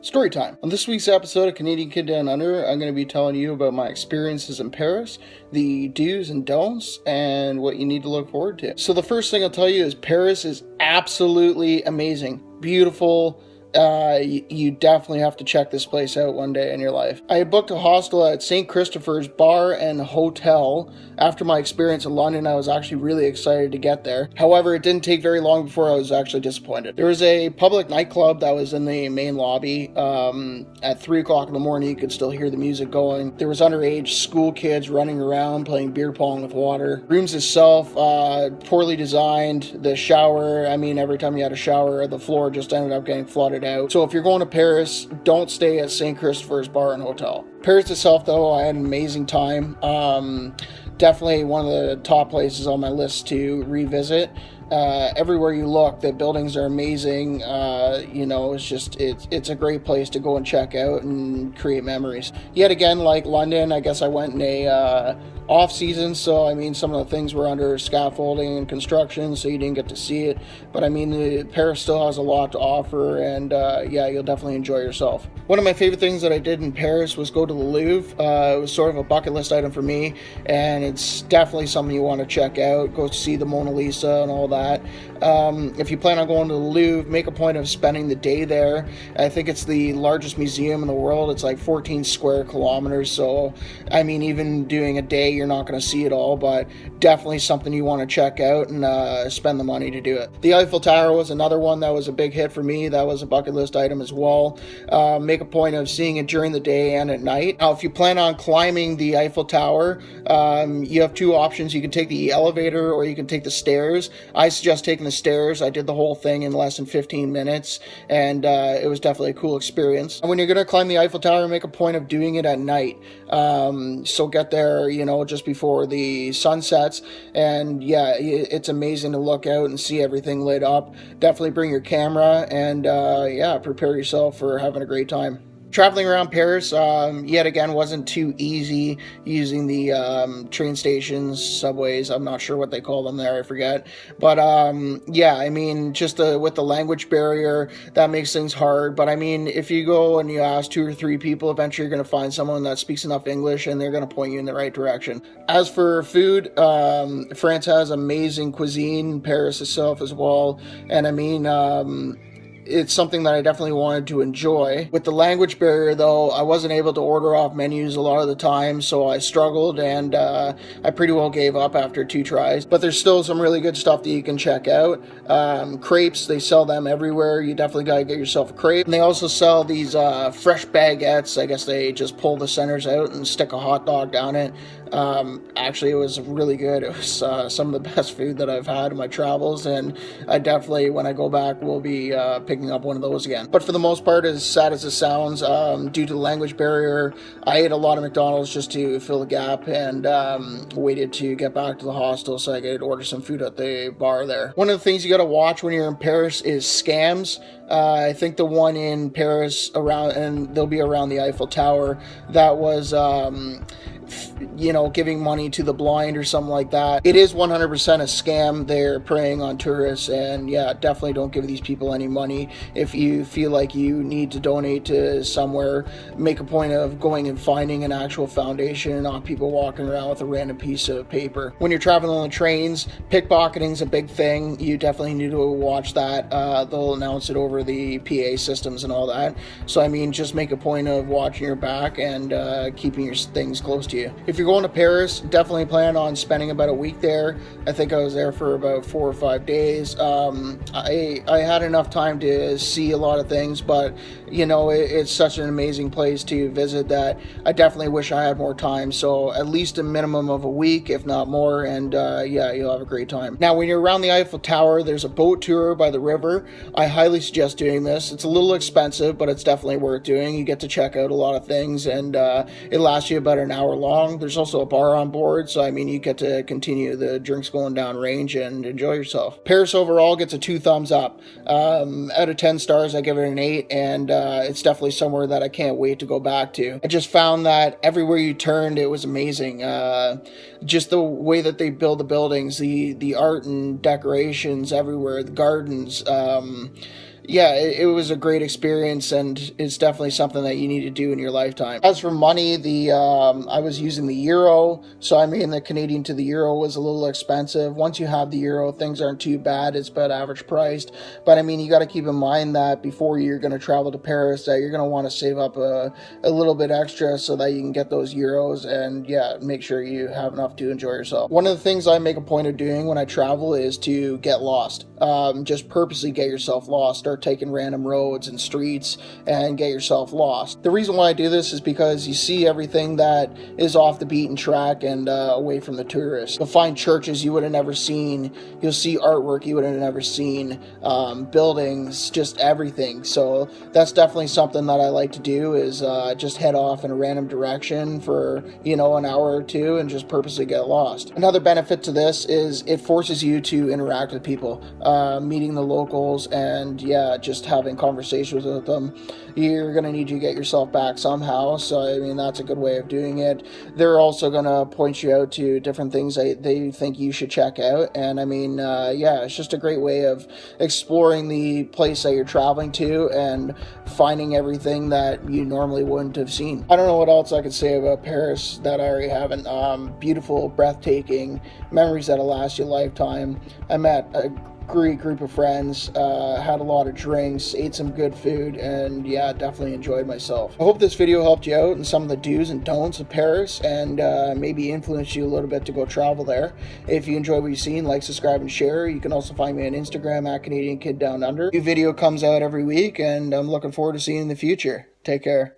Story time. On this week's episode of Canadian Kid Down Under, I'm going to be telling you about my experiences in Paris, the do's and don'ts, and what you need to look forward to. So the first thing I'll tell you is Paris is absolutely amazing. Beautiful. You definitely have to check this place out one day in your life. I had booked a hostel at St. Christopher's Bar and Hotel. After my experience in London, I was actually really excited to get there. However, it didn't take very long before I was actually disappointed. There was a public nightclub that was in the main lobby. At 3 o'clock in the morning, you could still hear the music going. There was underage school kids running around playing beer pong with water. Rooms itself, poorly designed. The shower, every time you had a shower, the floor just ended up getting flooded out. So if you're going to Paris, don't stay at St. Christopher's Bar and Hotel. Paris itself, though, I had an amazing time. Definitely one of the top places on my list to revisit. Everywhere you look, the buildings are amazing. It's a great place to go and check out and create memories. Yet again, like London, I guess I went in a off season, so some of the things were under scaffolding and construction, so you didn't get to see it. But Paris still has a lot to offer, and you'll definitely enjoy yourself. One of my favorite things that I did in Paris was go to the Louvre. It was sort of a bucket list item for me, and it's definitely something you want to check out. Go see the Mona Lisa and all that. If you plan on going to the Louvre, make a point of spending the day there. I think it's the largest museum in the world. It's like 14 square kilometers, so even doing a day, you're not going to see it all, but definitely something you want to check out and spend the money to do it. The Eiffel Tower was another one that was a big hit for me. That was a bucket list item as well. Make a point of seeing it during the day and at night. Now, if you plan on climbing the Eiffel Tower, you have two options. You can take the elevator or you can take the stairs. I suggest taking the stairs. I did the whole thing in less than 15 minutes, and it was definitely a cool experience. And when you're going to climb the Eiffel Tower, make a point of doing it at night. So get there, just before the sun sets, and it's amazing to look out and see everything lit up. Definitely bring your camera and prepare yourself for having a great time. Traveling around Paris, yet again, wasn't too easy using the train stations, subways. I'm not sure what they call them there, I forget. But just with the language barrier, that makes things hard. But if you go and you ask 2 or 3 people, eventually you're going to find someone that speaks enough English and they're going to point you in the right direction. As for food, France has amazing cuisine, Paris itself as well. And it's something that I definitely wanted to enjoy. With the language barrier, though, I wasn't able to order off menus a lot of the time, so I struggled, and I pretty well gave up after 2 tries. But there's still some really good stuff that you can check out. Crepes, they sell them everywhere. You definitely got to get yourself a crepe. And they also sell these fresh baguettes. I guess they just pull the centers out and stick a hot dog down it. Actually, it was really good. It was some of the best food that I've had in my travels, and I definitely, when I go back, will be picking up one of those again. But for the most part, as sad as it sounds, due to the language barrier, I ate a lot of McDonald's just to fill the gap, and waited to get back to the hostel so I could order some food at the bar there. One of the things you got to watch when you're in Paris is scams. I think the one in Paris they'll be around the Eiffel Tower, that was giving money to the blind or something like that. It is 100% a scam. They're preying on tourists, and definitely don't give these people any money. If you feel like you need to donate to somewhere, make a point of going and finding an actual foundation, not people walking around with a random piece of paper. When you're traveling on the trains, pickpocketing is a big thing. You definitely need to watch that. They'll announce it over the PA systems and all that. So just make a point of watching your back and keeping your things close to you. If you're going to Paris, definitely plan on spending about a week there. I think I was there for about 4 or 5 days. I had enough time to see a lot of things, but it's such an amazing place to visit that I definitely wish I had more time. So at least a minimum of a week, if not more, and you'll have a great time. Now, when you're around the Eiffel Tower, there's a boat tour by the river. I highly suggest doing this. It's a little expensive, but it's definitely worth doing. You get to check out a lot of things, and it lasts you about an hour long. There's also a bar on board, so you get to continue the drinks going down range and enjoy yourself. Paris overall gets a 2 thumbs up. Out of 10 stars, I give it an 8, and it's definitely somewhere that I can't wait to go back to. I just found that everywhere you turned, it was amazing. Just the way that they build the buildings, the art and decorations everywhere, the gardens. yeah, it was a great experience, and it's definitely something that you need to do in your lifetime. As for money, the I was using the euro, so I mean the Canadian to the euro was a little expensive. Once you have the euro, things aren't too bad. It's about average priced, but I mean you got to keep in mind that before you're going to travel to Paris, that you're going to want to save up a little bit extra so that you can get those euros, and yeah, make sure you have enough to enjoy yourself. One of the things I make a point of doing when I travel is to get lost. Just purposely get yourself lost. Start taking random roads and streets and get yourself lost. The reason why I do this is because you see everything that is off the beaten track and away from the tourists. You'll find churches you would have never seen. You'll see artwork you would have never seen, buildings, just everything. So that's definitely something that I like to do, is just head off in a random direction for, an hour or two and just purposely get lost. Another benefit to this is it forces you to interact with people, meeting the locals, and just having conversations with them. You're going to need to get yourself back somehow, so I mean that's a good way of doing it. They're also going to point you out to different things they think you should check out, and I mean it's just a great way of exploring the place that you're traveling to and finding everything that you normally wouldn't have seen. I don't know what else I could say about Paris that I already haven't. Beautiful, breathtaking, memories that'll last you a lifetime. I met a great group of friends, had a lot of drinks, ate some good food, and definitely enjoyed myself. I hope this video helped you out in some of the do's and don'ts of Paris, and maybe influenced you a little bit to go travel there. If you enjoy what you've seen, like, subscribe, and share. You can also find me on Instagram at Canadian Kid Down Under. New video comes out every week, and I'm looking forward to seeing you in the future. Take care.